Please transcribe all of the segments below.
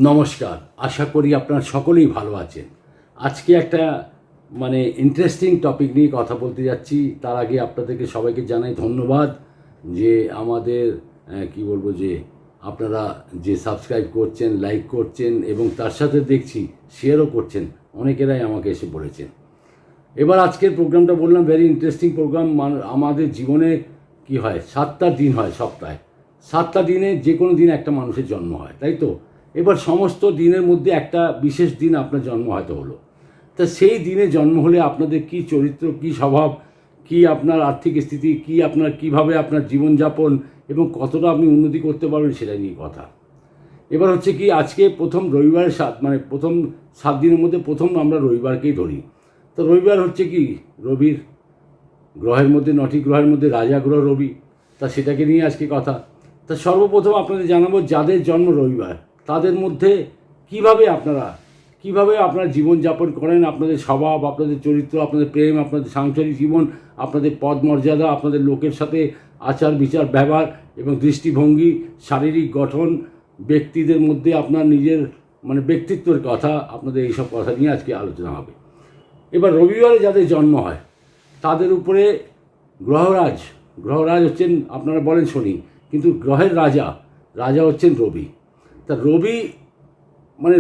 নমস্কার, আশা করি আপনারা সকলেই ভালো আছেন। আজকে একটা ইন্টারেস্টিং টপিক নিয়ে কথা বলতে যাচ্ছি। তার আগে আপনাদেরকে সবাইকে জানাই ধন্যবাদ যে আমাদের যে আপনারা যে সাবস্ক্রাইব করছেন, লাইক করছেন এবং তার সাথে দেখছি শেয়ারও করছেন। অনেকেরাই আমাকে এসে বলেছেন। এবার আজকের প্রোগ্রামটা বললাম ভেরি ইন্টারেস্টিং প্রোগ্রাম। আমাদের জীবনে কি হয়, 7টা দিন হয় সপ্তাহে। 7টা দিনে যে কোনো দিন একটা মানুষের জন্ম হয়, তাই তো? এবার সমস্ত দিনের মধ্যে একটা বিশেষ দিন আপনার জন্ম হয়তো হলো। তা সেই দিনে জন্ম হলে আপনাদের কি চরিত্র, কি স্বভাব, কি আপনার আর্থিক স্থিতি, কি আপনার কিভাবে আপনার জীবনযাপন এবং কতটা আপনি উন্নতি করতে পারবেন সেটা নিয়ে কথা। এবার হচ্ছে কি, আজকে প্রথম রবিবারের প্রথম 7 দিনের মধ্যে প্রথম আমরা রবিবারকেই ধরি। তো রবিবার হচ্ছে কি, রবির গ্রহের মধ্যে 9টি গ্রহের মধ্যে রাজা গ্রহ রবি। তা সেটাকে নিয়ে আজকে কথা। তা সর্বপ্রথম আপনাদের জানাবো যাদের জন্ম রবিবার তাদের মধ্যে কিভাবে আপনারা জীবনযাপন করেন, আপনাদের স্বভাব, আপনাদের চরিত্র, আপনাদের প্রেম, আপনাদের সাংসারিক জীবন, আপনাদের পদ মর্যাদা, আপনাদের লোকের সাথে আচার বিচার ব্যবহার এবং দৃষ্টিভঙ্গি, শারীরিক গঠন, ব্যক্তিদের মধ্যে আপনার নিজের ব্যক্তিত্বের কথা, আপনাদের এইসব কথা নিয়ে আজকে আলোচনা হবে। এবার রবিবারে যাদের জন্ম হয় তাদের উপরে গ্রহরাজ হচ্ছেন, আপনারা বলেন শনি, কিন্তু গ্রহের রাজা হচ্ছেন রবি। তা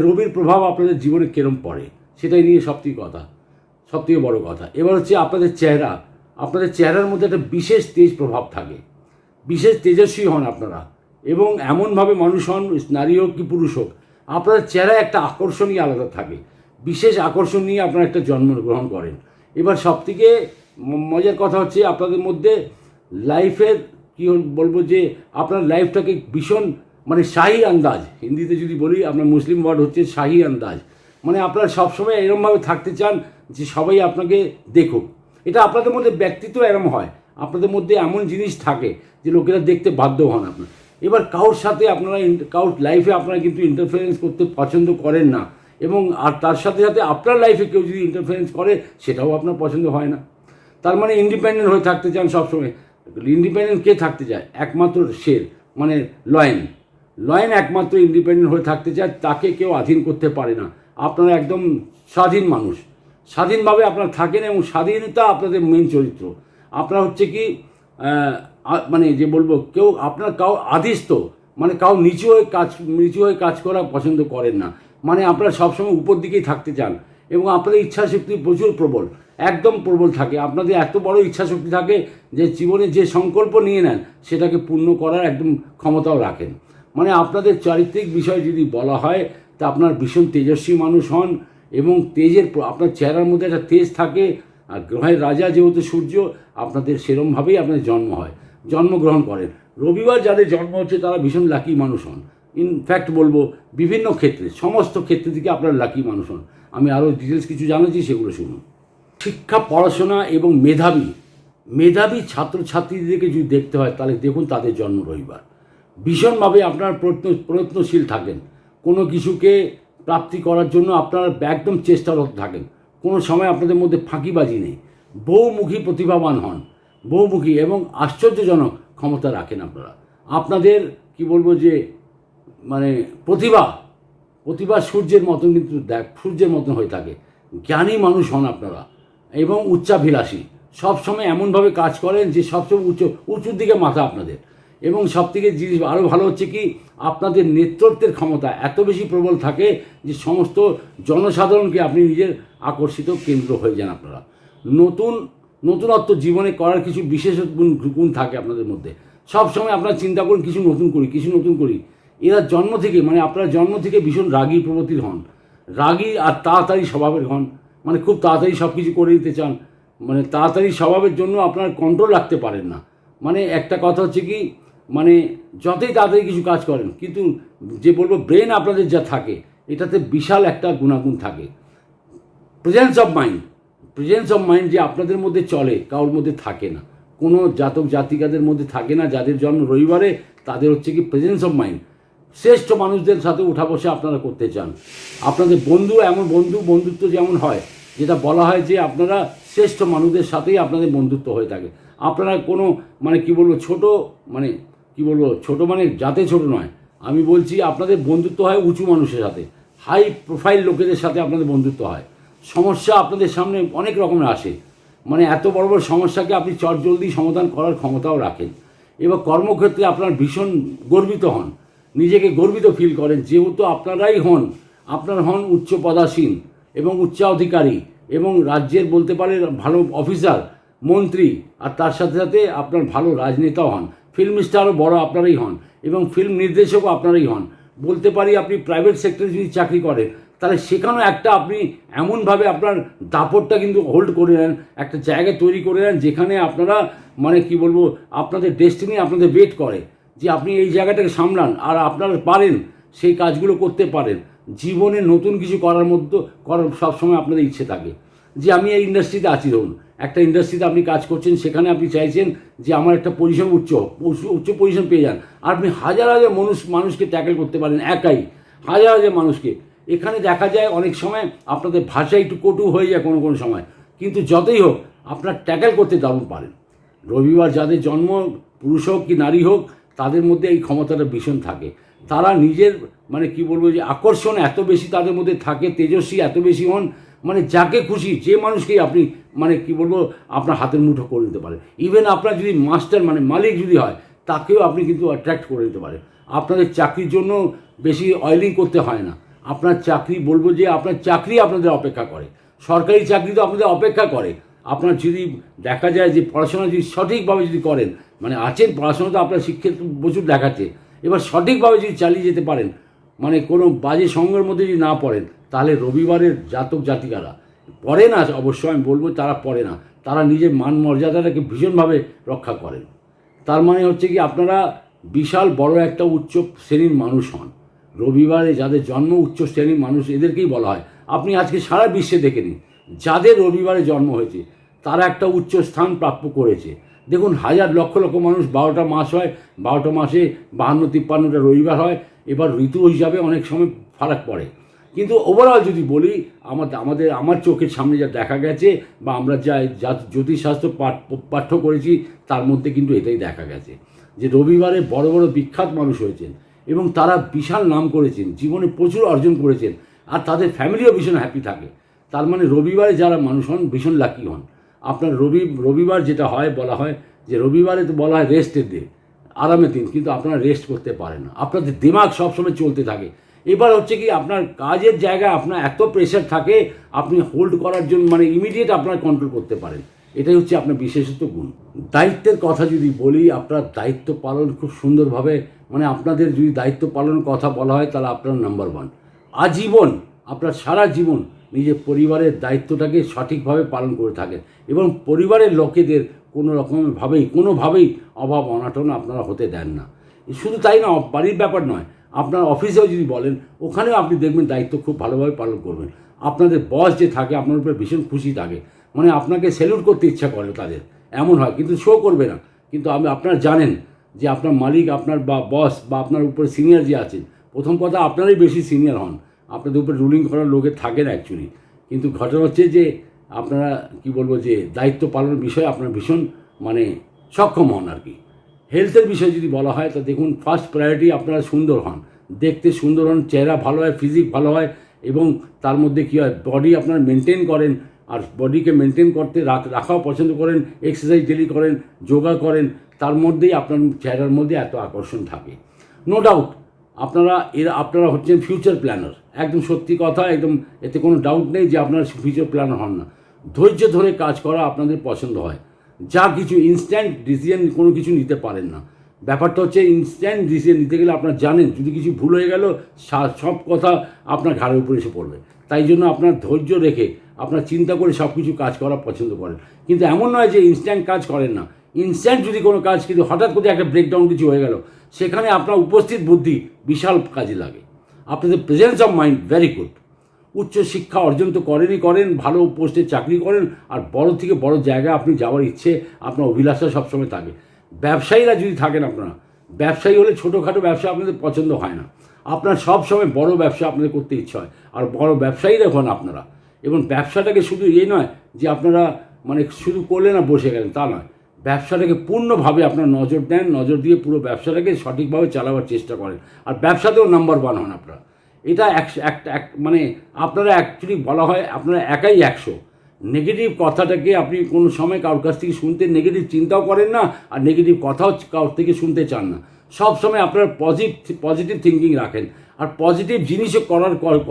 রবির প্রভাব আপনাদের জীবনে কেরম পড়ে সেটাই নিয়ে সবথেকে বড় কথা। এবার হচ্ছে আপনাদের চেহারার মধ্যে একটা বিশেষ তেজ প্রভাব থাকে, বিশেষ তেজস্বী হন আপনারা এবং এমনভাবে মানুষ হন, নারী হোক কি পুরুষ হোক, আপনাদের চেহারায় একটা আকর্ষণীয় আলাদা থাকে, বিশেষ আকর্ষণ নিয়ে আপনারা একটা জন্মগ্রহণ করেন। এবার সবথেকে মজার কথা হচ্ছে আপনাদের মধ্যে লাইফের বলবো যে আপনার লাইফটাকে ভীষণ শাহী আন্দাজ, হিন্দিতে যদি বলি আপনার মুসলিম ওয়ার্ড হচ্ছে শাহী আন্দাজ। আপনারা সবসময় এরমভাবে থাকতে চান যে সবাই আপনাকে দেখুক। এটা আপনাদের মধ্যে ব্যক্তিত্ব এরম হয়, আপনাদের মধ্যে এমন জিনিস থাকে যে লোকেরা দেখতে বাধ্য হন আপনার। এবার কারোর সাথে কারোর লাইফে আপনারা কিন্তু ইন্টারফারেন্স করতে পছন্দ করেন না, এবং আর তার সাথে সাথে আপনার লাইফে কেউ যদি ইন্টারফারেন্স করে সেটাও আপনার পছন্দ হয় না। তার ইন্ডিপেন্ডেন্ট হয়ে থাকতে চান সবসময়। ইন্ডিপেন্ডেন্ট কে থাকতে চায়? একমাত্র শের লয়েন একমাত্র ইন্ডিপেন্ডেন্ট হয়ে থাকতে চায়, তাকে কেউ অধীন করতে পারে না। আপনারা একদম স্বাধীন মানুষ, স্বাধীনভাবে আপনারা থাকেন এবং স্বাধীনতা আপনাদের মেন চরিত্র। আপনারা হচ্ছে কি কেউ আপনার কাউ আদিস্থ কাউ নিচু হয়ে কাজ করা পছন্দ করেন না। আপনারা সবসময় উপর দিকেই থাকতে চান এবং আপনাদের ইচ্ছাশক্তি প্রচুর প্রবল, একদম প্রবল থাকে। আপনাদের এত বড় ইচ্ছাশক্তি থাকে যে জীবনে যে সংকল্প নিয়ে নেন সেটাকে পূর্ণ করার একদম ক্ষমতাও রাখেন। আপনাদের চারিত্রিক বিষয় যদি বলা হয় তা আপনার ভীষণ তেজস্বী মানুষ হন এবং আপনার চেহারার মধ্যে একটা তেজ থাকে। আর গ্রহের রাজা যেহেতু সূর্য, আপনাদের সেরমভাবেই আপনাদের জন্মগ্রহণ করেন। রবিবার যাদের জন্ম হচ্ছে তারা ভীষণ লাকি মানুষ হন। ইনফ্যাক্ট বলবো বিভিন্ন ক্ষেত্রে, সমস্ত ক্ষেত্রে থেকে আপনারা লাকি মানুষ হন। আমি আরও ডিটেলস কিছু জানাচ্ছি, সেগুলো শুনুন। শিক্ষা, পড়াশোনা এবং মেধাবী ছাত্রছাত্রীদেরকে যদি দেখতে হয় তাহলে দেখুন তাদের জন্ম রবিবার। ভীষণভাবে আপনারা প্রয়ত্নশীল থাকেন, কোনো কিছুকে প্রাপ্তি করার জন্য আপনারা একদম চেষ্টারত থাকেন। কোনো সময় আপনাদের মধ্যে ফাঁকিবাজি নেই। বহুমুখী প্রতিভাবান হন, বহুমুখী এবং আশ্চর্যজনক ক্ষমতা রাখেন আপনারা। আপনাদের প্রতিভা সূর্যের মতন, কিন্তু সূর্যের মতন হয়ে থাকে। জ্ঞানী মানুষ হন আপনারা এবং উচ্চাভিলাষী, সবসময় এমনভাবে কাজ করেন যে সবসময় উঁচুর দিকে মাথা আপনাদের। এবং সবথেকে জিনিস আরও ভালো হচ্ছে কি, আপনাদের নেতৃত্বের ক্ষমতা এত বেশি প্রবল থাকে যে সমস্ত জনসাধারণকে আপনি নিজের আকর্ষিত কেন্দ্র হয়ে যান। আপনারা নতুনত্ব জীবনে করার কিছু বিশেষ গুণ থাকে আপনাদের মধ্যে। সবসময় আপনারা চিন্তা করুন কিছু নতুন করি। এরা জন্ম থেকে আপনারা জন্ম থেকে ভীষণ রাগী প্রকৃতির হন, রাগী আর তাড়াতাড়ি স্বভাবের হন। খুব তাড়াতাড়ি সব কিছু করে দিতে চান। তাড়াতাড়ি স্বভাবের জন্য আপনার কন্ট্রোল রাখতে পারেন না। একটা কথা হচ্ছে কি, যতই তাড়াতাড়ি কিছু কাজ করেন, কিন্তু ব্রেন আপনাদের যা থাকে এটাতে বিশাল একটা গুণাগুণ থাকে। প্রেজেন্স অফ মাইন্ড যে আপনাদের মধ্যে চলে, কারোর মধ্যে থাকে না। কোনো জাতিকাদের মধ্যে থাকে না। যাদের জন্ম রবিবারে তাদের হচ্ছে কি প্রেজেন্স অফ মাইন্ড। শ্রেষ্ঠ মানুষদের সাথে উঠা বসা আপনারা করতে চান। আপনাদের বন্ধুত্ব যেমন হয়, যেটা বলা হয় যে আপনারা শ্রেষ্ঠ মানুষদের সাথেই আপনাদের বন্ধুত্ব হয়ে থাকে। আপনারা কোনো ছোট ছোট যাতে ছোট নয়, আমি বলছি আপনাদের বন্ধুত্ব হয় উঁচু মানুষের সাথে, হাই প্রোফাইল লোকেদের সাথে আপনাদের বন্ধুত্ব হয়। সমস্যা আপনাদের সামনে অনেক রকমের আসে, মানে এত বড় বড় সমস্যাকে আপনি চটজলদি সমাধান করার ক্ষমতাও রাখেন। এবার কর্মক্ষেত্রে আপনার ভীষণ গর্বিত হন, নিজেকে গর্বিত ফিল করেন, যেহেতু আপনারাই হন উচ্চ পদাসীন এবং উচ্চাধিকারী এবং রাজ্যের বলতে পারেন ভালো অফিসার, মন্ত্রী, আর তার সাথে সাথে আপনার ভালো রাজনেতাও হন, ফিল্ম স্টারও বড় আপনারাই হন এবং ফিল্ম নির্দেশকও আপনারাই হন। বলতে পারি আপনি প্রাইভেট সেক্টরে যদি চাকরি করেন তাহলে সেখানেও একটা আপনি এমনভাবে আপনার দাপটটা কিন্তু হোল্ড করে নেন, একটা জায়গা তৈরি করে নেন যেখানে আপনারা মানে কি বলবো আপনাদের ডেস্টিনি আপনাদের ওয়েট করে যে আপনি এই জায়গাটাকে সামলান, আর আপনারা পারেন সেই কাজগুলো করতে পারেন। জীবনে নতুন কিছু করার মধ্যে সবসময় আপনাদের ইচ্ছে থাকে যে আমি এই ইন্ডাস্ট্রিতে আছি। ধরুন একটা ইন্ডাস্ট্রিতে আপনি কাজ করছেন, সেখানে আপনি চাইছেন যে আমার একটা পজিশন উচ্চ পজিশন পেয়ে যান, আর আপনি হাজার হাজার মানুষকে ট্যাকেল করতে পারেন একাই, হাজার হাজার মানুষকে। এখানে দেখা যায় অনেক সময় আপনাদের ভাষা একটু কটু হয়ে যায় কোনো সময়, কিন্তু যতই হোক আপনার ট্যাকেল করতে দারুণ পারেন। রবিবার যাদের জন্ম, পুরুষ হোক কি নারী হোক, তাদের মধ্যে এই ক্ষমতাটা ভীষণ থাকে। তারা নিজের মানে কি বলবো যে আকর্ষণ এত বেশি তাদের মধ্যে থাকে, তেজস্বী এত বেশি হন, মানে যাকে খুশি যে মানুষকেই আপনি মানে কি বলবো আপনার হাতের মুঠো করে দিতে পারেন। ইভেন আপনার যদি মাস্টার মানে মালিক যদি হয়, তাকেও আপনি কিন্তু অ্যাট্রাক্ট করে দিতে পারেন। আপনাদের চাকরির জন্য বেশি অয়েলিং করতে হয় না। আপনার চাকরি বলবো যে আপনার চাকরি আপনাদের অপেক্ষা করে, সরকারি চাকরি তো আপনাদের অপেক্ষা করে। আপনার যদি দেখা যায় যে পড়াশোনা যদি সঠিকভাবে যদি করেন, মানে আছেন পড়াশোনা তো আপনার শিক্ষিত প্রচুর দেখাচ্ছে, এবার সঠিকভাবে যদি চালিয়ে যেতে পারেন, মানে কোনো বাজে সঙ্গের মধ্যে যদি না পড়েন, তাহলে রবিবারের জাতক জাতিকারা পড়ে না, অবশ্যই আমি বলবো তারা পড়ে না, তারা নিজের মান মর্যাদাটাকে ভীষণভাবে রক্ষা করেন। তার মানে হচ্ছে কি আপনারা বিশাল বড় একটা উচ্চ শ্রেণীর মানুষ হন। রবিবারে যাদের জন্ম উচ্চ শ্রেণীর মানুষ, এদেরকেই বলা হয়। আপনি আজকে সারা বিশ্বে দেখে নিন, যাদের রবিবারে জন্ম হয়েছে তারা একটা উচ্চ স্থান প্রাপ্য করেছে। দেখুন হাজার লক্ষ লক্ষ মানুষ, 12টা মাস হয়, 12টা মাসে 52-53টা রবিবার হয়। এবার ঋতু হিসাবে অনেক সময় ফারাক পড়ে, কিন্তু ওভারঅল যদি বলি আমার চোখের সামনে যা দেখা গেছে বা আমরা যা জ্যোতিষশাস্ত্র পাঠ্য করেছি, তার মধ্যে কিন্তু এটাই দেখা গেছে যে রবিবারে বড় বড় বিখ্যাত মানুষ হয়েছেন এবং তারা বিশাল নাম করেছেন, জীবনে প্রচুর অর্জন করেছেন, আর তাদের ফ্যামিলিও ভীষণ হ্যাপি থাকে। তার মানে রবিবারে যারা মানুষ হন ভীষণ লাকি হন। আপনার রবিবার যেটা হয়, বলা হয় যে রবিবারে তো বলা হয় রেস্টের দিন, আরামের দিন, কিন্তু আপনারা রেস্ট করতে পারেন না, আপনাদের দিমাগ সবসময় চলতে থাকে। এবার হচ্ছে কি আপনার কাজের জায়গায় আপনার এত প্রেশার থাকে, আপনি হোল্ড করার জন্য মানে ইমিডিয়েট আপনার কন্ট্রোল করতে পারেন। এটাই হচ্ছে আপনার বিশেষত গুণ। দায়িত্বের কথা যদি বলি, আপনার দায়িত্ব পালন খুব সুন্দরভাবে, মানে আপনাদের যদি দায়িত্ব পালনের কথা বলা হয় তাহলে আপনার নাম্বার 1। আজীবন আপনার সারা জীবন নিজের পরিবারের দায়িত্বটাকে সঠিকভাবে পালন করে থাকেন এবং পরিবারের লোকেদের কোনোভাবেই অভাব অনাটন আপনারা হতে দেন না। শুধু তাই না, বাড়ির ব্যাপার নয়, আপনার অফিসেও যদি বলেন, ওখানেও আপনি দেখবেন দায়িত্ব খুব ভালোভাবে পালন করবেন। আপনাদের বস যে থাকে আপনার উপরে ভীষণ খুশি থাকে, মানে আপনাকে স্যালুট করতে ইচ্ছা করে তাদের, এমন হয়, কিন্তু শো করবে না। কিন্তু আপনারা জানেন যে আপনার মালিক, আপনার বা বস বা আপনার উপরে সিনিয়র যে আছেন, প্রথম কথা আপনারাই বেশি সিনিয়র হন, আপনাদের উপরে রুলিং করার লোকের থাকে না অ্যাকচুয়ালি। কিন্তু ঘটনা হচ্ছে যে আপনারা কি বলবো যে দায়িত্ব পালনের বিষয়ে আপনারা ভীষণ মানে সক্ষম হন আর কি। হেলথের বিষয়ে যদি বলা হয় তো দেখুন, ফার্স্ট প্রায়োরিটি আপনারা সুন্দর হন, দেখতে সুন্দর হন, চেহারা ভালো হয়, ফিজিক ভালো হয়, এবং তার মধ্যে কী হয় বডি আপনারা মেনটেন করেন, আর বডিকে মেনটেন করতে রাখাও পছন্দ করেন, এক্সারসাইজ ডেলি করেন, যোগা করেন, তার মধ্যেই আপনার চেহারার মধ্যে এত আকর্ষণ থাকে। নো ডাউট আপনারা হচ্ছেন ফিউচার প্ল্যানার, একদম সত্যি কথা, একদম এতে কোনো ডাউট নেই যে আপনারা ফিউচার প্ল্যানার হন না। ধৈর্য ধরে কাজ করা আপনাদের পছন্দ হয়, যা কিছু ইনস্ট্যান্ট ডিসিশন কোনো কিছু নিতে পারেন না। ব্যাপারটা হচ্ছে ইনস্ট্যান্ট ডিসিশন নিতে গেলে আপনার জানেন যদি কিছু ভুল হয়ে গেল সব কথা আপনার ঘাড়ের উপরে এসে পড়বে। তাই জন্য আপনার ধৈর্য রেখে আপনার চিন্তা করে সব কিছু কাজ করা পছন্দ করেন, কিন্তু এমন নয় যে ইনস্ট্যান্ট কাজ করেন না। ইনস্ট্যান্ট যদি কোনো কাজ কিন্তু হঠাৎ করে একটা ব্রেকডাউন কিছু হয়ে গেল, সেখানে আপনার উপস্থিত বুদ্ধি বিশাল কাজে লাগে। আপনাদের presence of mind very good. উচ্চ শিক্ষা অর্জন তো করেন, ভালো পোস্টে চাকরি করেন, আর বড় থেকে বড় জায়গায় আপনি যাওয়ার ইচ্ছে, আপনার অভিলাষা সবসময় থাকে। ব্যবসায়ীরা যদি থাকেন, আপনারা ব্যবসায়ী হলে ছোটোখাটো ব্যবসা আপনাদের পছন্দ হয় না, আপনার সব সময় বড় ব্যবসা আপনাদের করতে ইচ্ছা হয়, আর বড় ব্যবসায়ীরা হন আপনারা। এবং ব্যবসাটাকে শুধু নয় যে আপনারা মানে শুধু করলেন না বসে গেলেন, তা নয়, ব্যবসাটাকে পূর্ণভাবে আপনার নজর দেন, নজর দিয়ে পুরো ব্যবসাটাকে সঠিকভাবে চালাবার চেষ্টা করেন, আর ব্যবসাতেও নাম্বার ওয়ান হন আপনারা। এটা মানে আপনারা অ্যাকচুয়ালি বলা হয় আপনারা একাই 100। নেগেটিভ কথাটাকে আপনি কোনো সময় কারোর কাছ থেকে শুনতে নেগেটিভ চিন্তাও করেন না, আর নেগেটিভ কথাও কারোর থেকে শুনতে চান না। সব সময় আপনারা পজিটিভ থিঙ্কিং রাখেন, আর পজিটিভ জিনিসও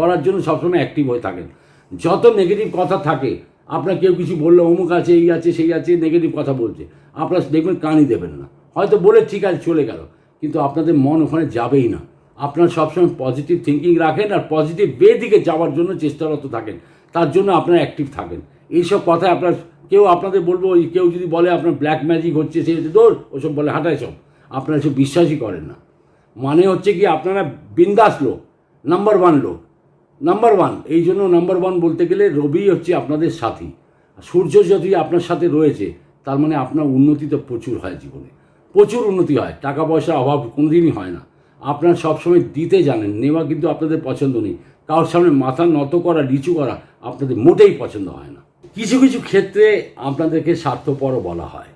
করার জন্য সবসময় অ্যাক্টিভ হয়ে থাকেন। যত নেগেটিভ কথা থাকে, আপনার কেউ কিছু বললো অমুক আছে, এই আছে, সেই আছে, নেগেটিভ কথা বলছে, আপনারা দেখবেন কানই দেবেন না, হয়তো বলে ঠিক আছে চলে গেল, কিন্তু আপনাদের মন ওখানে যাবেই না। আপনারা সবসময় পজিটিভ থিঙ্কিং রাখেন, আর পজিটিভ ওয়ে দিকে যাওয়ার জন্য চেষ্টারত থাকেন, তার জন্য আপনারা অ্যাক্টিভ থাকেন। এইসব কথায় আপনার কেউ আপনাদের বলবো, কেউ যদি বলে আপনার ব্ল্যাক ম্যাজিক হচ্ছে, সে হচ্ছে দৌড়, ওসব বলে হাঁটায় সব, আপনারা এসব বিশ্বাসই করেন না। মানে হচ্ছে কি আপনারা বিন্দাস লোক, নাম্বার ওয়ান লোক, নাম্বার ওয়ান। এই জন্য নাম্বার ওয়ান বলতে গেলে রবি হচ্ছে আপনাদের সাথী। সূর্য যদি আপনার সাথে রয়েছে, তার মানে আপনার উন্নতি তো প্রচুর হয়, জীবনে প্রচুর উন্নতি হয়, টাকা পয়সার অভাব কোনোদিনই হয় না। আপনারা সবসময় দিতে জানেন, নেওয়া কিন্তু আপনাদের পছন্দ নেই। কারোর সামনে মাথা নত করা, নিচু করা আপনাদের মোটেই পছন্দ হয় না। কিছু কিছু ক্ষেত্রে আপনাদেরকে স্বার্থপরও বলা হয়।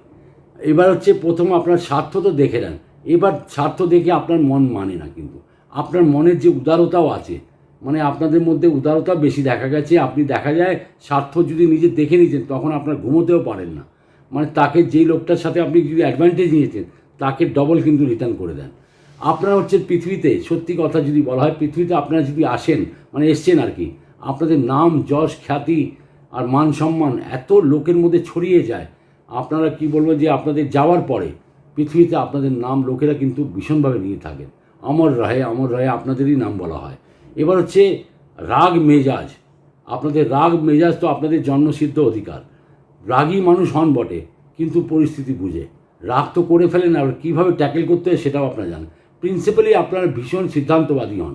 এবার হচ্ছে প্রথম আপনার স্বার্থ তো দেখে নেন, এবার স্বার্থ দেখে আপনার মন মানে না, কিন্তু আপনার মনের যে উদারতাও আছে, মানে আপনাদের মধ্যে উদারতা বেশি দেখা গেছে। আপনি দেখা যায় স্বার্থ যদি নিজে দেখে নিয়েছেন, তখন আপনার ঘুমোতেও পারেন না। মানে তাকে যেই লোকটার সাথে আপনি যদি অ্যাডভান্টেজ নিয়েছেন, তাকে ডবল কিন্তু রিটার্ন করে দেন। আপনারা হচ্ছে পৃথিবীতে, সত্যি কথা যদি বলা হয়, পৃথিবীতে আপনারা যদি আসেন, মানে এসছেন আর কি, আপনাদের নাম, যশ, খ্যাতি আর মান সম্মান এত লোকের মধ্যে ছড়িয়ে যায়, আপনারা কি বলবো যে আপনাদের যাওয়ার পরে পৃথিবীতে আপনাদের নাম লোকেরা কিন্তু ভীষণভাবে নিয়ে থাকেন। অমর রহে, অমর রহে, আপনাদেরই নাম বলা হয়। এবার হচ্ছে রাগ মেজাজ। আপনাদের রাগ মেজাজ তো আপনাদের জন্মসিদ্ধ অধিকার। রাগী মানুষ হন বটে, কিন্তু পরিস্থিতি বুঝে রাগ তো করে ফেলেন, আর কীভাবে ট্যাকেল করতে হয় সেটাও আপনারা জানেন। প্রিন্সিপালি আপনারা ভীষণ সিদ্ধান্তবাদী হন।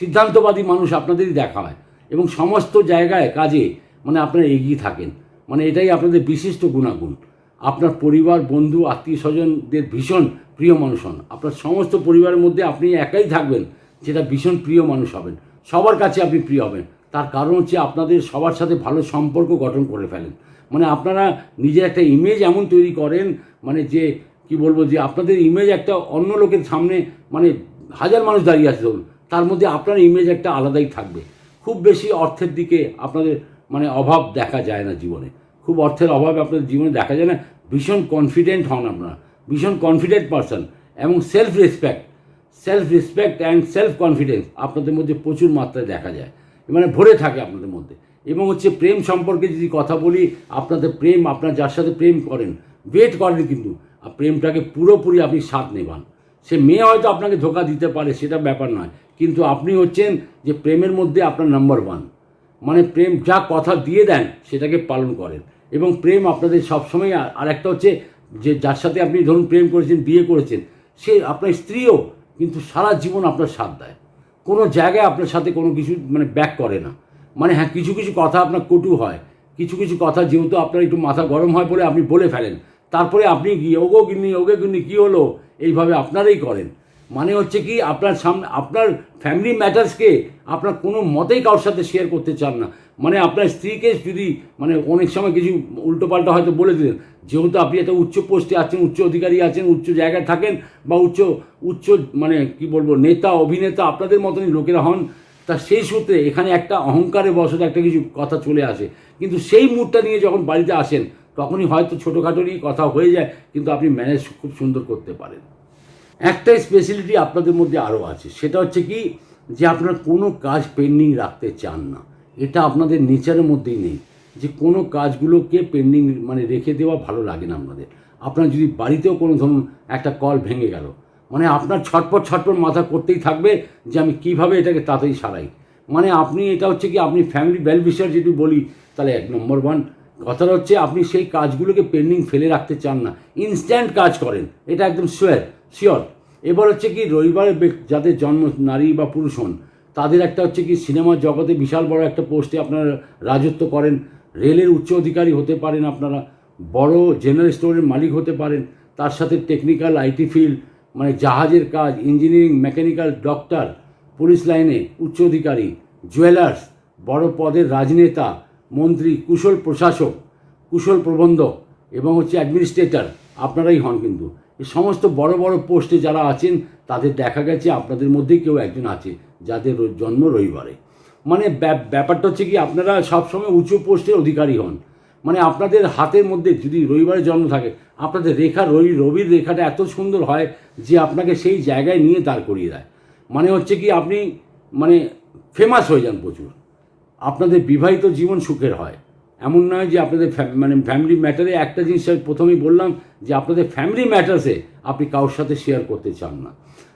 সিদ্ধান্তবাদী মানুষ আপনাদেরই দেখা হয়, এবং সমস্ত জায়গায় কাজে মানে আপনারা এগিয়ে থাকেন। মানে এটাই আপনাদের বিশিষ্ট গুণাগুণ। আপনার পরিবার, বন্ধু, আত্মীয় স্বজনদের ভীষণ প্রিয় মানুষ হন। আপনার সমস্ত পরিবারের মধ্যে আপনি একাই থাকবেন যেটা ভীষণ প্রিয় মানুষ হবেন, সবার কাছে আপনি প্রিয় হবেন। তার কারণ হচ্ছে আপনাদের সবার সাথে ভালো সম্পর্ক গঠন করে ফেলেন। মানে আপনারা নিজের একটা ইমেজ এমন তৈরি করেন, মানে যে কি বলবো, যে আপনাদের ইমেজ একটা অন্য লোকের সামনে, মানে হাজার মানুষ দাঁড়িয়ে আছে ধরুন, তার মধ্যে আপনার ইমেজ একটা আলাদাই থাকবে। খুব বেশি অর্থের দিকে আপনাদের মানে অভাব দেখা যায় না জীবনে, খুব অর্থের অভাব আপনাদের জীবনে দেখা যায় না। ভীষণ কনফিডেন্ট হন আপনারা, ভীষণ কনফিডেন্ট পারসন, এবং self respect and self confidence আপনাদের মধ্যে প্রচুর মাত্রায় দেখা যায়, মানে ভরে থাকে আপনাদের মধ্যে। এবং হচ্ছে প্রেম সম্পর্কে যদি কথা বলি, আপনাদের প্রেম, আপনার যার সাথে প্রেম করেন, ওয়েট করেন, কিন্তু প্রেমটাকে পুরোপুরি আপনি সাথ নেবান। সে মেয়ে হয়তো আপনাকে ধোকা দিতে পারে, সেটা ব্যাপার নয়, কিন্তু আপনি হচ্ছেন যে প্রেমের মধ্যে আপনার নাম্বার ওয়ান। মানে প্রেম যা কথা দিয়ে দেন সেটাকে পালন করেন, এবং প্রেম আপনাদের সবসময়। আর একটা হচ্ছে যে যার সাথে আপনি ধরুন প্রেম করেছেন, বিয়ে করেছেন, সে আপনার স্ত্রীও কিন্তু সারা জীবন আপনার সাথ দেয়, কোনো জায়গায় আপনার সাথে কোনো কিছু মানে ব্যাক করে না। মানে হ্যাঁ, কিছু কিছু কথা আপনার কটু হয়, কিছু কিছু কথা যেহেতু আপনার একটু মাথা গরম হয় বলে আপনি বলে ফেলেন, তারপরে আপনি গিয়ে ওগো গিন্নি কী হলো, এইভাবে আপনারাই করেন। মানে হচ্ছে কি আপনার সামনে আপনার ফ্যামিলি ম্যাটার্সকে আপনার কোনো মতেই কারোর সাথে শেয়ার করতে চান না। মানে আপনার স্ত্রীকে যদি মানে অনেক সময় কিছু উল্টোপাল্টা হয়তো বলে দিলেন, যেহেতু আপনি একটা উচ্চ পোস্টে আছেন, উচ্চ অধিকারী আছেন, উচ্চ জায়গায় থাকেন, বা উচ্চ মানে কি বলবো, নেতা, অভিনেতা আপনাদের মতনই লোকেরা হন, তা সেই সূত্রে এখানে একটা অহংকারে বশত একটা কিছু কথা চলে আসে। কিন্তু সেই মুডটা নিয়ে যখন বাড়িতে আসেন, তখনই হয়তো ছোটোখাটোরই কথা হয়ে যায়, কিন্তু আপনি ম্যানেজ খুব সুন্দর করতে পারেন। একটা স্পেশালিটি আপনাদের মধ্যে আরও আছে, সেটা হচ্ছে কি যে আপনারা কোনো কাজ পেন্ডিং রাখতে চান না। এটা আপনাদের নেচারের মধ্যেই নেই, যে কোনো কাজগুলোকে পেন্ডিং মানে রেখে দেওয়া ভালো লাগে না আপনাদের। আপনার যদি বাড়িতেও কোনো ধরুন একটা কল ভেঙে গেল, মানে আপনার ছটপট মাথা করতেই থাকবে যে আমি কীভাবে এটাকে তাড়াতাড়ি সারাই। মানে আপনি এটা হচ্ছে কি আপনি ফ্যামিলি ওয়েল উইশার যদি বলি, তাহলে 1 নম্বর 1 কথাটা হচ্ছে আপনি সেই কাজগুলোকে পেন্ডিং ফেলে রাখতে চান না, ইনস্ট্যান্ট কাজ করেন, এটা একদম শিওর। এবার হচ্ছে কি রবিবারে যাদের জন্ম, নারী বা পুরুষ হন, তাদের একটা হচ্ছে কি সিনেমার জগতে বিশাল বড় একটা পোস্টে আপনারা রাজত্ব করেন, রেলের উচ্চ অধিকারী হতে পারেন, আপনারা বড় জেনারেল স্টোরের মালিক হতে পারেন, তার সাথে টেকনিক্যাল আইটি ফিল্ড মানে জাহাজের কাজ, ইঞ্জিনিয়ারিং, মেকানিক্যাল, ডক্টর, পুলিশ লাইনে উচ্চ অধিকারী, জুয়েলার্স, বড় পদের রাজনেতা, মন্ত্রী, কুশল প্রশাসক, কুশল প্রবন্ধক, এবং হচ্ছে অ্যাডমিনিস্ট্রেটর, আপনারাই হন। কিন্তু এই সমস্ত বড় বড় পোস্টে যারা আছেন তাদের দেখা গেছে আপনাদের মধ্যেই কেউ একজন আছে যাদের জন্ম রবিবারে। মানে ব্যাপারটা হচ্ছে কি, আপনারা সবসময় উঁচু পোস্টের অধিকারী হন। মানে আপনাদের হাতের মধ্যে যদি রবিবারে জন্ম থাকে, আপনাদের রেখা রবির রেখাটা এত সুন্দর হয় যে আপনাকে সেই জায়গায় নিয়ে দাঁড় করিয়ে দেয়। মানে হচ্ছে কি, আপনি মানে ফেমাস হয়ে যান প্রচুর। আপনাদের বিবাহিত জীবন সুখের হয়। এমন নয় যে আপনাদের মানে ফ্যামিলি ম্যাটারে একটা জিনিস প্রথমেই বললাম যে আপনাদের ফ্যামিলি ম্যাটার্সে আপনি কারোর সাথে শেয়ার করতে চান না।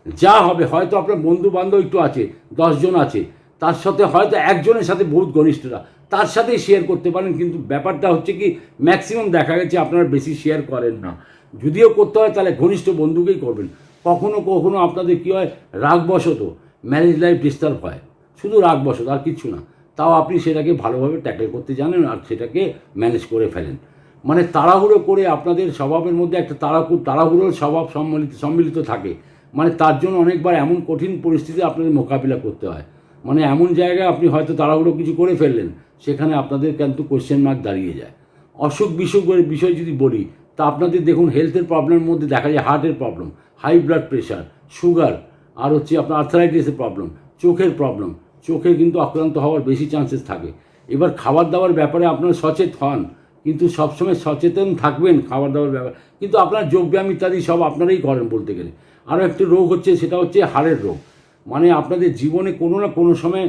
যা হবে, হয়তো আপনার বন্ধু বান্ধব একটু আছে, 10জন আছে, তার সাথে হয়তো একজনের সাথে বহুত ঘনিষ্ঠরা, তার সাথেই শেয়ার করতে পারেন। কিন্তু ব্যাপারটা হচ্ছে কি, ম্যাক্সিমাম দেখা গেছে আপনারা বেশি শেয়ার করেন না। যদিও করতে হয় তাহলে ঘনিষ্ঠ বন্ধুকেই করবেন। কখনো কখনো আপনাদের কী হয়, রাগবশত ম্যারেজ লাইফ ডিস্টার্ব হয়, শুধু রাগবশত, আর কিছু না। তাও আপনি সেটাকে ভালোভাবে ট্যাকেল করতে জানেন আর সেটাকে ম্যানেজ করে ফেলেন। মানে তাড়াহুড়ো করে আপনাদের স্বভাবের মধ্যে একটা তাড়াহুড়োর স্বভাব সম্মিলিত থাকে। মানে তার জন্য অনেকবার এমন কঠিন পরিস্থিতি আপনাদের মোকাবিলা করতে হয়। মানে এমন জায়গায় আপনি হয়তো তাড়াহুড়ো কিছু করে ফেললেন, সেখানে আপনাদের কিন্তু কোশ্চেন মার্ক দাঁড়িয়ে যায়। অসুখ বিসুখের বিষয় যদি বলি, তা আপনাদের দেখুন হেলথের প্রবলেমের মধ্যে দেখা যায় হার্টের problem, high blood pressure, sugar, আর হচ্ছে আপনার আর্থারাইটিসের প্রবলেম, চোখের প্রবলেম, চোখে কিন্তু আক্রান্ত হওয়ার বেশি চান্সেস থাকে। এবার খাবার দাবার ব্যাপারে আপনারা সচেত হন, কিন্তু সবসময় সচেতন থাকবেন খাবার দাবার ব্যাপারে। কিন্তু আপনার যোগব্যায়াম ইত্যাদি সব আপনারাই করেন বলতে গেলে। আরও একটা রোগ হচ্ছে, সেটা হচ্ছে হাড়ের রোগ। মানে আপনাদের জীবনে কোনো না কোনো সময়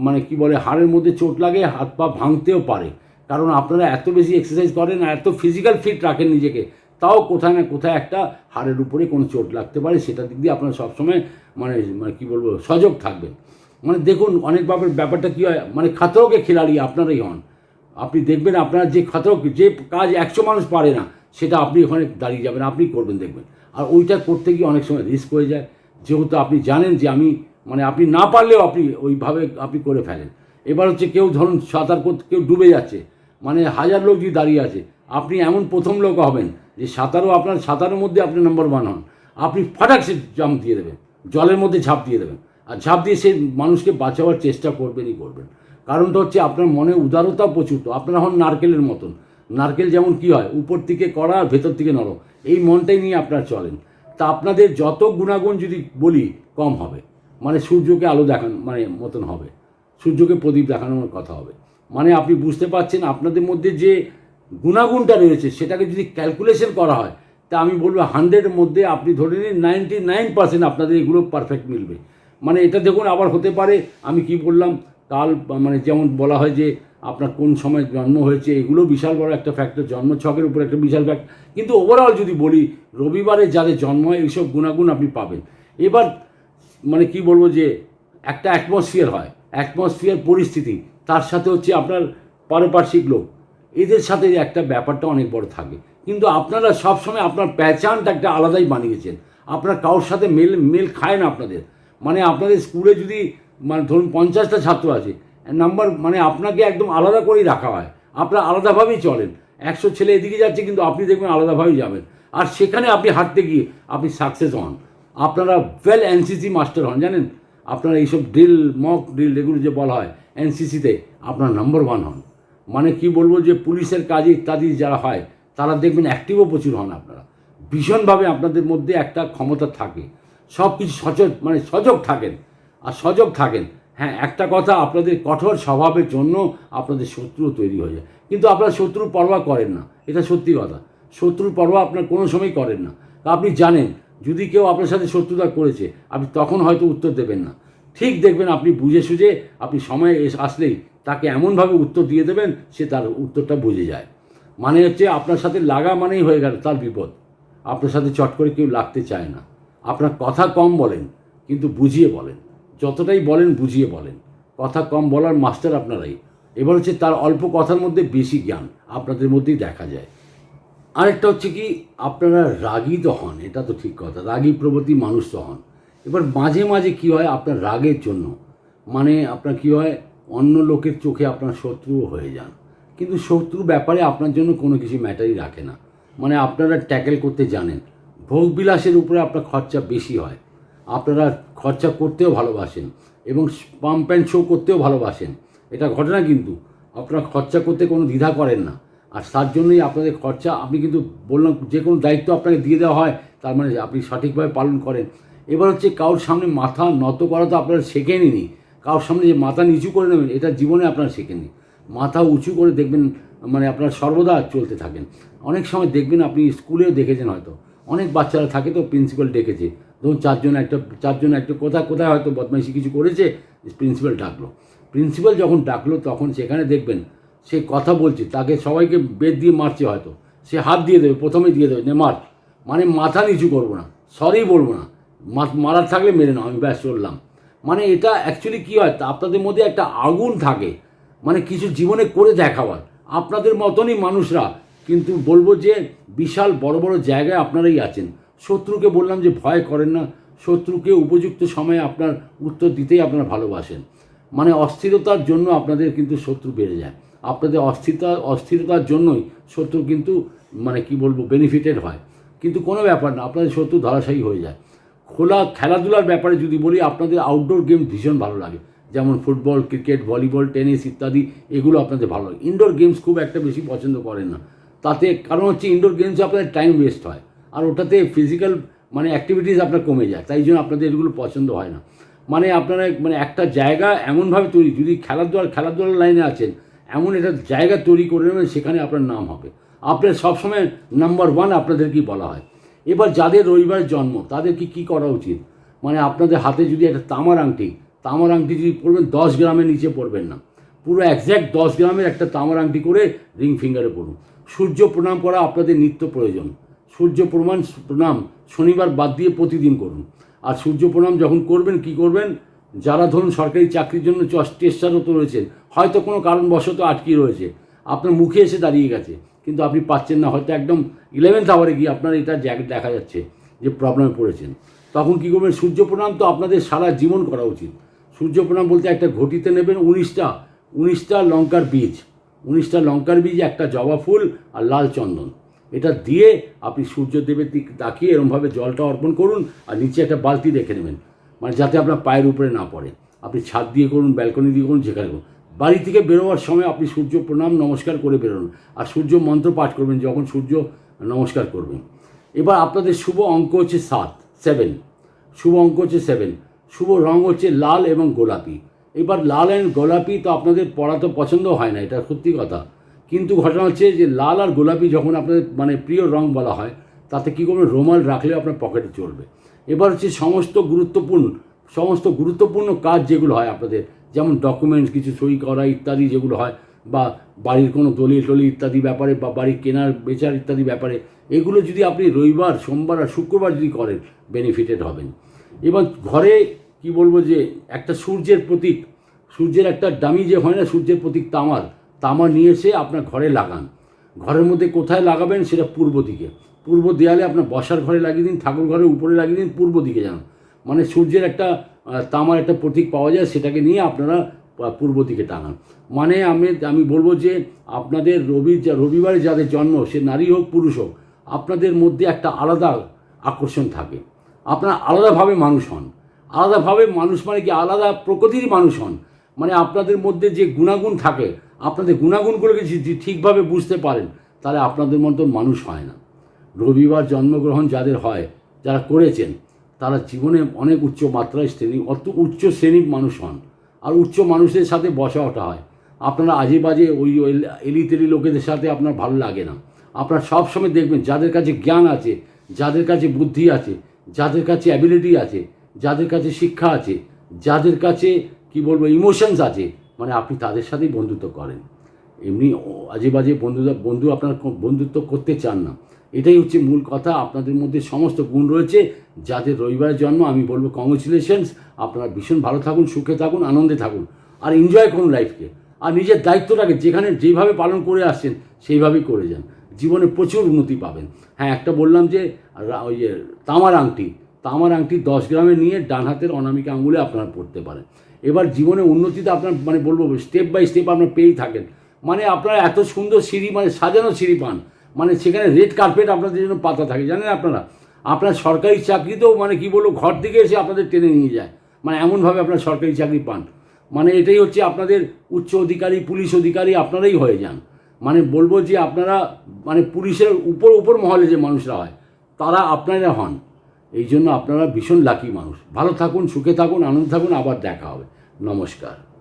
মানে কি বলে, হাড়ের মধ্যে চোট লাগে, হাত পা ভাঙতেও পারে। কারণ আপনারা এত বেশি এক্সারসাইজ করেন, এত ফিজিক্যাল ফিট রাখেন নিজেকে, তাও কোথায় না কোথায় একটা হাড়ের উপরে কোনো চোট লাগতে পারে। সেটা দিক দিয়ে আপনারা সবসময় মানে মানে কী বলবো, সজাগ থাকবেন। মানে দেখুন অনেকভাবে ব্যাপারটা কী হয়, মানে খাতরকে খিলাড়ি আপনারাই হন। আপনি দেখবেন আপনার যে যে কাজ 100 মানুষ পারে না, সেটা আপনি ওখানে দাঁড়িয়ে যাবেন, আপনি করবেন দেখবেন। আর ওইটা করতে গিয়ে অনেক সময় রিস্ক হয়ে যায়, যেহেতু আপনি জানেন যে আমি মানে আপনি না পারলেও আপনি ওইভাবে আপনি করে ফেলেন। এবার হচ্ছে কেউ ধরুন সাঁতার করতে, কেউ ডুবে যাচ্ছে, মানে 1000 লোক যদি দাঁড়িয়ে আছে, আপনি এমন প্রথম লোক হবেন যে সাঁতারের মধ্যে আপনি নম্বর 1 হন। আপনি ফটাক সে জাম্প দিয়ে দেবেন, জলের মধ্যে ঝাঁপ দিয়ে দেবেন, আর ঝাঁপ দিয়ে সেই মানুষকে বাঁচাবার চেষ্টা করবেনই করবেন। কারণটা হচ্ছে আপনার মনে উদারতা প্রচুর। তো আপনারা হন নারকেলের মতন। নারকেল যেমন কি হয়, উপর থেকে কড়া আর ভেতর থেকে নরম, এই মনটাই নিয়ে আপনারা চলেন। তা আপনাদের যত গুণাগুণ যদি বলি কম হবে। মানে সূর্যকে আলো দেখানো মানে মতন হবে, সূর্যকে প্রদীপ দেখানোর কথা হবে। মানে আপনি বুঝতে পারছেন আপনাদের মধ্যে যে গুণাগুণটা রয়েছে, সেটাকে যদি ক্যালকুলেশন করা হয়, তা আমি বলবো 100-এর মধ্যে আপনি ধরে নিন 99% আপনাদের এগুলো পারফেক্ট মিলবে। মানে এটা দেখুন, আবার হতে পারে আমি কি বললাম, কাল মানে যেমন বলা হয় যে আপনার কোন সময় জন্ম হয়েছে, এগুলো বিশাল বড় একটা ফ্যাক্টর, জন্মছকের উপর একটা বিশাল ফ্যাক্টর। কিন্তু ওভারঅল যদি বলি, রবিবারে যাদের জন্ম হয় এইসব গুণাগুণ আপনি পাবেন। এবার মানে কি বলবো, যে একটা অ্যাটমসফিয়ার হয়, অ্যাটমসফিয়ার পরিস্থিতি, তার সাথে হচ্ছে আপনার পারিপার্শ্বিক লোক, এদের সাথে একটা ব্যাপারটা অনেক বড় থাকে। কিন্তু আপনারা সবসময় আপনার প্যাচানটা একটা আলাদাই বানিয়েছেন। আপনার কারোর সাথে মেল খায় না আপনাদের। মানে আপনাদের স্কুলে যদি মানে ধরুন 50টা ছাত্র আছে, নাম্বার মানে আপনাকে একদম আলাদা করেই রাখা হয়, আপনারা আলাদাভাবেই চলেন। 100 ছেলে এদিকে যাচ্ছে, কিন্তু আপনি দেখবেন আলাদাভাবেই যাবেন। আর সেখানে আপনি হাঁটতে গিয়ে আপনি সাকসেস হন। আপনারা ওয়েল এনসিসি মাস্টার হন, জানেন। আপনারা এইসব মক ড্রিল এগুলো যে বলা হয় এনসিসিতে, আপনার নাম্বার 1 হন। মানে কি বলবো, যে পুলিশের কাজে ইত্যাদি যারা হয়, তারা দেখবেন অ্যাক্টিভও প্রচুর হন। আপনারা ভীষণভাবে আপনাদের মধ্যে একটা ক্ষমতা থাকে, সব কিছু সজাগ থাকেন। আর সজাগ থাকেন। হ্যাঁ, একটা কথা, আপনাদের কঠোর স্বভাবের জন্য আপনাদের শত্রু তৈরি হয়ে যায়। কিন্তু আপনারা শত্রুর পরোয়া করেন না, এটা সত্যি কথা। শত্রুর পরোয়া আপনার কোনো সময় করেন না। আপনি জানেন যদি কেউ আপনার সাথে শত্রুতা করেছে, আপনি তখন হয়তো উত্তর দেবেন না। ঠিক দেখবেন আপনি বুঝে সুঝে আপনি সময় আসলেই তাকে এমনভাবে উত্তর দিয়ে দেবেন, সে তার উত্তরটা বুঝে যায়। মানে হচ্ছে আপনার সাথে লাগা মানেই হয়ে গেল তার বিপদ। আপনার সাথে চট করে কেউ লাগতে চায় না। আপনার কথা কম বলেন, কিন্তু বুঝিয়ে বলেন। যতটাই বলেন বুঝিয়ে বলেন। কথা কম বলার মাস্টার আপনারাই। এবার হচ্ছে তার অল্প কথার মধ্যে বেশি জ্ঞান আপনাদের মধ্যেই দেখা যায়। আরেকটা হচ্ছে কি, আপনারা রাগী তো হন, এটা তো ঠিক কথা, রাগী প্রবৃত্তি মানুষ তো হন। এবার মাঝে মাঝে কী হয়, আপনার রাগের জন্য মানে আপনার কী হয়, অন্য লোকের চোখে আপনার শত্রুও হয়ে যান। কিন্তু শত্রু ব্যাপারে আপনার জন্য কোনো কিছু ম্যাটারই রাখে না। মানে আপনারা ট্যাকেল করতে জানেন। ভোগবিলাসের উপরে আপনার খরচা বেশি হয়। আপনারা খরচা করতেও ভালোবাসেন এবং পাম্প অ্যান্ড শো করতেও ভালোবাসেন। এটা ঘটনা, কিন্তু আপনারা খরচা করতে কোনো দ্বিধা করেন না। আর তার জন্যই আপনাদের খরচা। আপনি কিন্তু বললাম যে কোনো দায়িত্ব আপনাকে দিয়ে দেওয়া হয়, তার মানে আপনি সঠিকভাবে পালন করেন। এবার হচ্ছে কারোর সামনে মাথা নত করা তো আপনারা শেখেনই। কারোর সামনে যে মাথা নিচু করে নেবেন এটা জীবনে আপনারা শেখেননি। মাথা উঁচু করে দেখবেন, মানে আপনারা সর্বদা চলতে থাকেন। অনেক সময় দেখবেন, আপনি স্কুলেও দেখেছেন হয়তো, অনেক বাচ্চারা থাকে তো প্রিন্সিপাল ডেকেছে, ধরুন চারজন একটা কোথায় হয়তো বদমাইশি কিছু করেছে, প্রিন্সিপাল ডাকলো। প্রিন্সিপাল যখন ডাকলো তখন সেখানে দেখবেন সে কথা বলছে, তাকে সবাইকে বেদ দিয়ে মারছে, হয়তো সে হাত দিয়ে দেবে, প্রথমে দিয়ে দেবে নে মার, মানে মাথা নিচু করবো না, সরি বলবো না, মারার থাকলে মেরে নাও, আমি ব্যাস চললাম। মানে এটা অ্যাকচুয়ালি কী হয়, তা আপনাদের মধ্যে একটা আগুন থাকে, মানে কিছু জীবনে করে দেখাবার। আপনাদের মতনই মানুষরা, কিন্তু বলবো যে বিশাল বড় বড় জায়গায় আপনারাই আছেন। শত্রুকে বললাম যে ভয় করেন না, শত্রুকে উপযুক্ত সময়ে আপনার উত্তর দিতেই আপনারা ভালোবাসেন। মানে অস্থিরতার জন্য আপনাদের কিন্তু শত্রু বেড়ে যায়, আপনাদের অস্থিরতার জন্যই শত্রু কিন্তু মানে কি বলবো বেনিফিটেড হয়। কিন্তু কোনো ব্যাপার না, আপনাদের শত্রু ধরাশায়ী হয়ে যায়। খোলা খেলাধুলার ব্যাপারে যদি বলি, আপনাদের আউটডোর গেম ভীষণ ভালো লাগে, যেমন ফুটবল, ক্রিকেট, ভলিবল, টেনিস ইত্যাদি, এগুলো আপনাদের ভালো লাগে। ইনডোর গেমস খুব একটা বেশি পছন্দ করেন না, তাতে কারণ হচ্ছে ইনডোর গেমসে আপনাদের টাইম ওয়েস্ট হয়, আর ওটাতে ফিজিক্যাল মানে অ্যাক্টিভিটিস আপনার কমে যায়, তাই জন্য আপনাদের এগুলো পছন্দ হয় না। মানে আপনারা মানে একটা জায়গা এমনভাবে তৈরি, যদি খেলাধুলার লাইনে আছেন, এমন একটা জায়গা তৈরি করে নেবেন, সেখানে আপনার নাম হবে। আপনার সবসময় নাম্বার ওয়ান আপনাদেরকেই বলা হয়। এবার যাদের রবিবার জন্ম তাদেরকে কী করা উচিত, মানে আপনাদের হাতে যদি একটা তামার আংটি যদি পরবেন, 10 গ্রামের নিচে পরবেন না, পুরো একজ্যাক্ট 10 গ্রামের একটা তামার আংটি করে রিং ফিঙ্গারে পরুন। সূর্য প্রণাম করা আপনাদের নিত্য প্রয়োজন। সূর্য প্রণাম শনিবার বাদ দিয়ে প্রতিদিন করুন। আর সূর্য প্রণাম যখন করবেন, কি করবেন, যারা ধরুন সরকারি চাকরির জন্য চেষ্টারত রয়েছেন, হয়তো কোনো কারণবশত আটকে রয়েছে, আপনার মুখে এসে দাঁড়িয়ে গেছে, কিন্তু আপনি পাচ্ছেন না, হয়তো একদম 11th আওয়ারে গিয়ে আপনার এটা দেখা যাচ্ছে যে প্রবলেমে পড়েছেন, তখন কী করবেন, সূর্য প্রণাম তো আপনাদের সারা জীবন করা উচিত। সূর্য প্রণাম বলতে একটা ঘটিতে নেবেন 19টা লঙ্কার বীজ, একটা জবা ফুল আর লাল চন্দন, এটা দিয়ে আপনি সূর্যদেবের দিক তাকিয়ে এরমভাবে জলটা অর্পণ করুন, আর নিচে একটা বালতি রেখে নেবেন, মানে যাতে আপনার পায়ের উপরে না পড়ে। আপনি ছাদ দিয়ে করুন, ব্যালকনি দিয়ে করুন, যেখানে করুন। বাড়ি থেকে বেরোবার সময় আপনি সূর্য প্রণাম নমস্কার করে বেরোন, আর সূর্য মন্ত্র পাঠ করবেন যখন সূর্য নমস্কার করবেন। এবার আপনাদের শুভ অঙ্ক হচ্ছে 7, শুভ অঙ্ক হচ্ছে 7, শুভ রং হচ্ছে লাল এবং গোলাপি। এবার লাল অ্যান্ড গোলাপি তো আপনাদের পড়া তো পছন্দ হয় না, এটা সত্যি কথা, কিন্তু ঘটনা হচ্ছে যে লাল আর গোলাপি যখন আপনাদের মানে প্রিয় রং বলা হয়, তাতে কী করবেন, রুমাল রাখলেও আপনার পকেটে চলবে। এবার হচ্ছে সমস্ত গুরুত্বপূর্ণ কাজ যেগুলো হয় আপনাদের, যেমন ডকুমেন্টস কিছু সই করা ইত্যাদি যেগুলো হয়, বা বাড়ির কোনো দলিল ইত্যাদি ব্যাপারে, বা বাড়ি কেনার বেচার ইত্যাদি ব্যাপারে, এগুলো যদি আপনি রবিবার, সোমবার আর শুক্রবার যদি করেন, বেনিফিটেড হবেন। এবার ঘরে কি বলবো যে একটা সূর্যের প্রতীক, সূর্যের একটা ডামি যে হয় না, সূর্যের প্রতীক তামার নিয়ে এসে আপনার ঘরে লাগান। ঘরের মধ্যে কোথায় লাগাবেন, সেটা পূর্ব দেয়ালে আপনার বসার ঘরে লাগিয়ে দিন, ঠাকুর ঘরের উপরে লাগিয়ে দিন, পূর্ব দিকে যান, মানে সূর্যের একটা তামার একটা প্রতীক পাওয়া যায়, সেটাকে নিয়ে আপনারা পূর্ব দিকে টাঙান। মানে আমি বলবো যে আপনাদের রবিবারে যাদের জন্ম, সে নারী হোক পুরুষ হোক, আপনাদের মধ্যে একটা আলাদা আকর্ষণ থাকে, আপনারা আলাদাভাবে মানুষ হন। আলাদাভাবে মানুষ মানে কি, আলাদা প্রকৃতির মানুষ হন, মানে আপনাদের মধ্যে যে গুণাগুণ থাকে, আপনাদের গুণাগুণগুলোকে যদি ঠিকভাবে বুঝতে পারেন, তাহলে আপনাদের মতন মানুষ হয় না। রবিবার জন্মগ্রহণ যাদের হয়, যারা করেছেন, তারা জীবনে অনেক উচ্চ শ্রেণীর মানুষ হন, আর উচ্চ মানুষদের সাথে বসা ওঠা হয়। আপনারা আজে বাজে ওই এলিতেলি লোকেদের সাথে আপনার ভালো লাগে না। আপনারা সবসময় দেখবেন যাদের কাছে জ্ঞান আছে, যাদের কাছে বুদ্ধি আছে, যাদের কাছে অ্যাবিলিটি আছে, যাদের কাছে শিক্ষা আছে, যাদের কাছে কি বলবো ইমোশনস আছে, মানে আপনি তাদের সাথেই বন্ধুত্ব করেন। এমনি আজে বাজে বন্ধু আপনার বন্ধুত্ব করতে চান না। এটাই হচ্ছে মূল কথা। আপনাদের মধ্যে সমস্ত গুণ রয়েছে। যাদের রবিবারের জন্ম, আমি বলবো কংগ্রেচুলেশনস, আপনারা ভীষণ ভালো থাকুন, সুখে থাকুন, আনন্দে থাকুন, আর এনজয় করুন লাইফকে। আর নিজের দায়িত্বটাকে যেভাবে পালন করে আসছেন সেইভাবেই করে যান, জীবনে প্রচুর উন্নতি পাবেন। হ্যাঁ, একটা বললাম যে ওই যে তামার আংটি 10 গ্রামে নিয়ে ডান হাতের অনামিকা আঙুলে আপনারা পড়তে পারেন। এবার জীবনে উন্নতিতে আপনার মানে বলবো স্টেপ বাই স্টেপ আপনার পেয়েই থাকেন। মানে আপনারা এত সুন্দর সিঁড়ি, মানে সাজানো সিঁড়ি পান, মানে সেখানে রেড কার্পেট আপনাদের জন্য পাতা থাকে, জানেন আপনারা। আপনার সরকারি চাকরিতেও মানে কি বলবো, ঘর থেকে এসে আপনাদের টেনে নিয়ে যায়, মানে এমনভাবে আপনার সরকারি চাকরি পান। মানে এটাই হচ্ছে আপনাদের উচ্চ অধিকারী, পুলিশ অধিকারী আপনারাই হয়ে যান। মানে বলবো যে আপনারা মানে পুলিশের উপর মহলে যে মানুষরা হয় তারা আপনারা হন। এই জন্য আপনারা ভীষণ লাকি মানুষ। ভালো থাকুন, সুখে থাকুন, আনন্দে থাকুন, আবার দেখা হবে। নমস্কার।